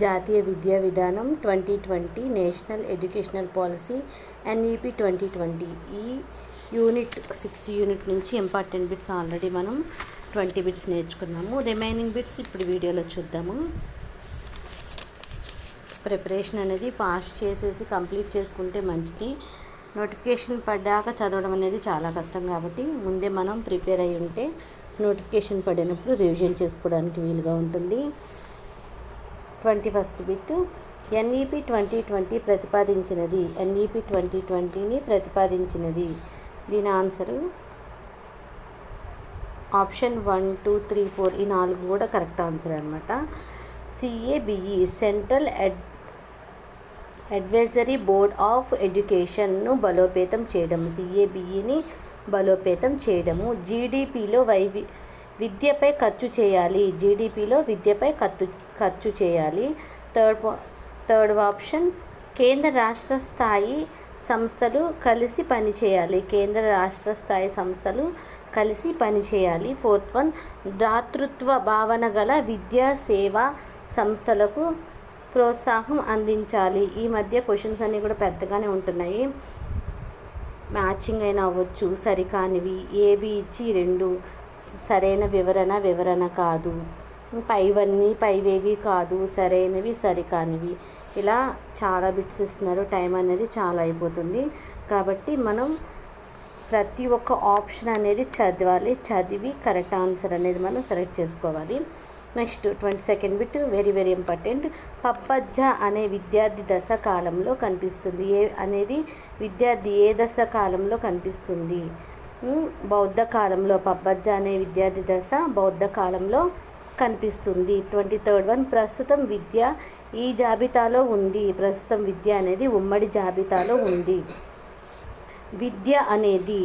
జాతీయ విద్యా విధానం 2020 నేషనల్ ఎడ్యుకేషనల్ పాలసీ NEP 2020. ఈ యూనిట్ 6 యూనిట్ నుంచి ఇంపార్టెంట్ బిట్స్ ఆల్రెడీ మనం 20 బిట్స్ నేర్చుకున్నాము. రిమైనింగ్ బిట్స్ ఇప్పుడు వీడియోలో చూద్దాము. ప్రిపరేషన్ అనేది ఫాస్ట్ చేసేసి కంప్లీట్ చేసుకుంటే మంచిది. నోటిఫికేషన్ పడ్డాక చదవడం అనేది చాలా కష్టం కాబట్టి ముందే మనం ప్రిపేర్ అయి ఉంటే నోటిఫికేషన్ పడినప్పుడు రివిజన్ చేసుకోవడానికి వీలుగా ఉంటుంది. 21st bit, NEP 2020 ప్రతిపాదించినది. NEP 2020ని ప్రతిపాదించినది. దీని ఆన్సరు ఆప్షన్ 1, 2, 3, 4 ఈ 4 కూడా కరెక్ట్ ఆన్సర్ అనమాట. CABE central advisory board of ఎడ్యుకేషన్ను బలోపేతం చేయడం. CABEని బలోపేతం చేయడము. GDPలో విద్యపై ఖర్చు చేయాలి. GDPలో విద్యపై ఖర్చు చేయాలి. థర్డ్ ఆప్షన్ కేంద్ర రాష్ట్ర స్థాయి సంస్థలు కలిసి పనిచేయాలి. కేంద్ర రాష్ట్ర స్థాయి సంస్థలు కలిసి పనిచేయాలి. ఫోర్త్ వన్ దాతృత్వ భావన గల విద్యా సేవా సంస్థలకు ప్రోత్సాహం అందించాలి. ఈ మధ్య క్వశ్చన్స్ అన్నీ కూడా పెద్దగానే ఉంటున్నాయి. మ్యాచింగ్ అయినా అవ్వచ్చు, సరికానివి ఏబి ఇచ్చి 2 సరైన వివరణ కాదు, పైవన్నీ పైవేవి కాదు, సరైనవి సరికానివి, ఇలా చాలా బిట్స్ ఇస్తున్నారు. టైం అనేది చాలా అయిపోతుంది కాబట్టి మనం ప్రతి ఒక్క ఆప్షన్ అనేది చదవాలి. చదివి కరెక్ట్ ఆన్సర్ అనేది మనం సెలెక్ట్ చేసుకోవాలి. Next 22nd bit very important. పప్పజ్జ అనే విద్యార్థి దశ కాలంలో కనిపిస్తుంది. అనేది విద్యార్థి ఏ దశ కాలంలో కనిపిస్తుంది? బౌద్ధ కాలంలో. పప్పజ్జ అనే విద్యార్థి దశ బౌద్ధ కాలంలో కనిపిస్తుంది. 23rd వన్ ప్రస్తుతం విద్య ఈ జాబితాలో ఉంది. ప్రస్తుతం విద్య అనేది ఉమ్మడి జాబితాలో ఉంది. విద్య అనేది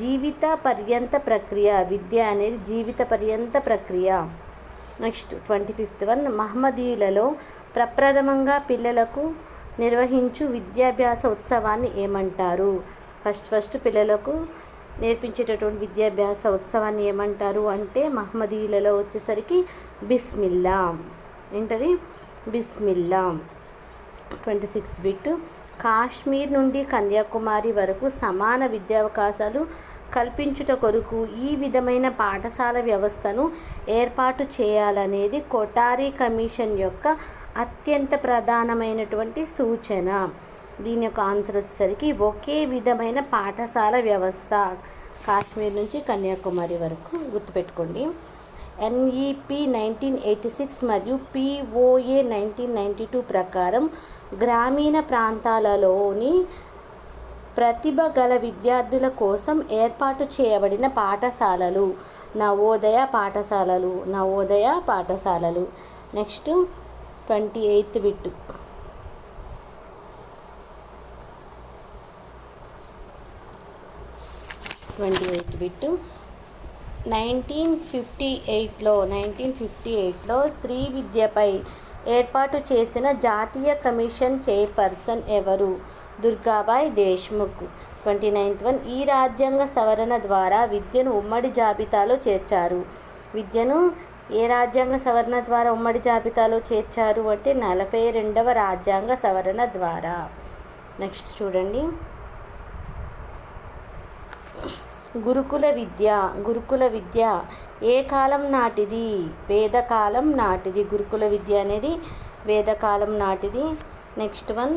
జీవిత పర్యంత ప్రక్రియ. విద్య అనేది జీవిత పర్యంత ప్రక్రియ. నెక్స్ట్ 25th వన్ మహమ్మదీయులలో ప్రప్రథమంగా పిల్లలకు నిర్వహించు విద్యాభ్యాస ఉత్సవాన్ని ఏమంటారు? ఫస్ట్ పిల్లలకు నేర్పించేటటువంటి విద్యాభ్యాస ఉత్సవాన్ని ఏమంటారు అంటే మహమ్మదీయులలో వచ్చేసరికి బిస్మిల్లా. ఏంటది? బిస్మిల్లా. 26th బిట్ కాశ్మీర్ నుండి కన్యాకుమారి వరకు సమాన విద్యావకాశాలు కల్పించుట కొరకు ఈ విధమైన పాఠశాల వ్యవస్థను ఏర్పాటు చేయాలనేది కొఠారి కమిషన్ యొక్క అత్యంత ప్రధానమైనటువంటి సూచన. దీని యొక్క ఆన్సర్ వచ్చేసరికి ఒకే విధమైన పాఠశాల వ్యవస్థ. కాశ్మీర్ నుంచి కన్యాకుమారి వరకు గుర్తుపెట్టుకోండి. NEP 1986 మరియు POA 1992 ప్రకారం గ్రామీణ ప్రాంతాలలోని ప్రతిభ గల విద్యార్థుల కోసం ఏర్పాటు చేయబడిన పాఠశాలలు నవోదయ పాఠశాలలు. Next 28th bit. 28th bit 1958లో స్త్రీ విద్యపై ఏర్పాటు చేసిన జాతీయ కమిషన్ చైర్పర్సన్ ఎవరు? దుర్గాబాయ్ దేశ్ముఖ్. 29th వన్ ఈ రాజ్యాంగ సవరణ ద్వారా విద్యను ఉమ్మడి జాబితాలో చేర్చారు. విద్యను ఏ రాజ్యాంగ సవరణ ద్వారా ఉమ్మడి జాబితాలో చేర్చారు అంటే 42వ రాజ్యాంగ సవరణ ద్వారా. నెక్స్ట్ చూడండి. గురుకుల విద్య ఏ కాలం నాటిది? వేదకాలం నాటిది. గురుకుల విద్య అనేది వేదకాలం నాటిది. నెక్స్ట్ వన్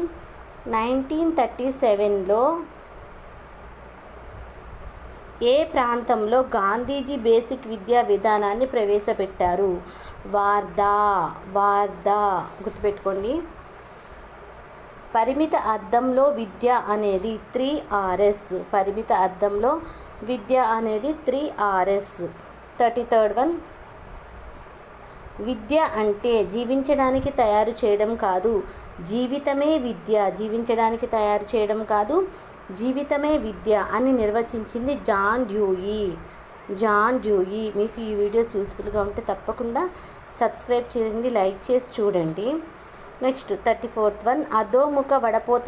1937లో ఏ ప్రాంతంలో గాంధీజీ బేసిక్ విద్యా విధానాన్ని ప్రవేశపెట్టారు? వార్దా. గుర్తుపెట్టుకోండి. పరిమిత అర్థంలో విద్య అనేది 3Rs. పరిమిత అర్థంలో విద్య అనేది 3Rs. 33rd వన్ విద్య అంటే జీవించడానికి తయారు చేయడం కాదు, జీవితమే విద్య. జీవించడానికి తయారు చేయడం కాదు, జీవితమే విద్య అని నిర్వచించింది జాన్ డ్యూయి. మీకు ఈ వీడియోస్ యూస్ఫుల్గా ఉంటే తప్పకుండా సబ్స్క్రైబ్ చేయండి, లైక్ చేసి చూడండి. నెక్స్ట్ 34th వన్ అధోముఖ వడపోత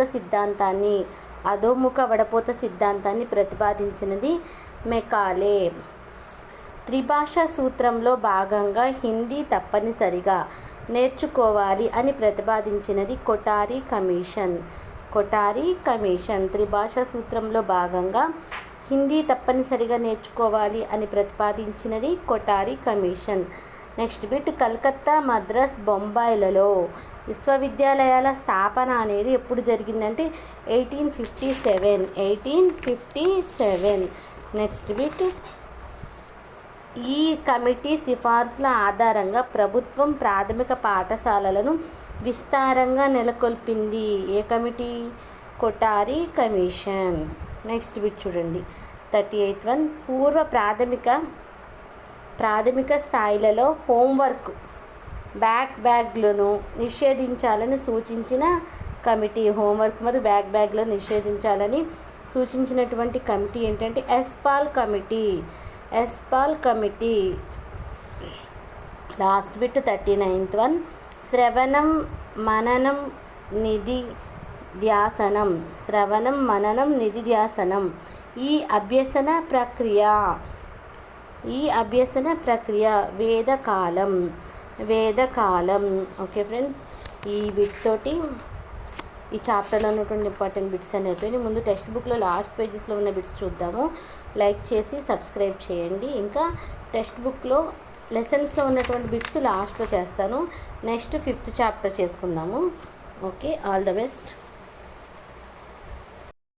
సిద్ధాంతాన్ని ప్రతిపాదించినది మెకాలే. త్రిభాషా సూత్రంలో భాగంగా హిందీ తప్పనిసరిగా నేర్చుకోవాలి అని ప్రతిపాదించినది కొఠారి కమిషన్. కొఠారి కమిషన్ త్రిభాషా సూత్రంలో భాగంగా హిందీ తప్పనిసరిగా నేర్చుకోవాలి అని ప్రతిపాదించినది Kothari commission. Next bit, Calcutta, Madras, బొంబాయిలలో విశ్వవిద్యాలయాల స్థాపన అనేది ఎప్పుడు జరిగిందంటే 1857. నెక్స్ట్ బిట్, ఈ కమిటీ సిఫార్సుల ఆధారంగా ప్రభుత్వం ప్రాథమిక పాఠశాలలను విస్తారంగా నెలకొల్పింది. ఏ కమిటీ? కొఠారి కమిషన్. నెక్స్ట్ బిట్ చూడండి, 38th వన్, పూర్వ ప్రాథమిక స్థాయిలలో హోంవర్క్ బ్యాగ్లను నిషేధించాలని సూచించిన కమిటీ. హోంవర్క్ మరియు బ్యాగ్లను నిషేధించాలని సూచించినటువంటి కమిటీ ఏంటంటే Yashpal committee. Last bit 39th one, శ్రవణం మననం నిధిధ్యాసనం ఈ అభ్యసన ప్రక్రియ వేదకాలం. ఓకే ఫ్రెండ్స్, ఈ బిట్ తోటి ఈ చాప్టర్లో ఉన్నటువంటి ఇంపార్టెంట్ బిట్స్ అని అయిపోయినాయి. ముందు టెక్స్ట్ బుక్లో లాస్ట్ పేజెస్లో ఉన్న బిట్స్ చూద్దాము. లైక్ చేసి సబ్స్క్రైబ్ చేయండి. ఇంకా టెక్స్ట్ బుక్లో లెసన్స్లో ఉన్నటువంటి బిట్స్ లాస్ట్లో చేస్తాను. నెక్స్ట్ 5th చాప్టర్ చేసుకుందాము. Okay, all the best.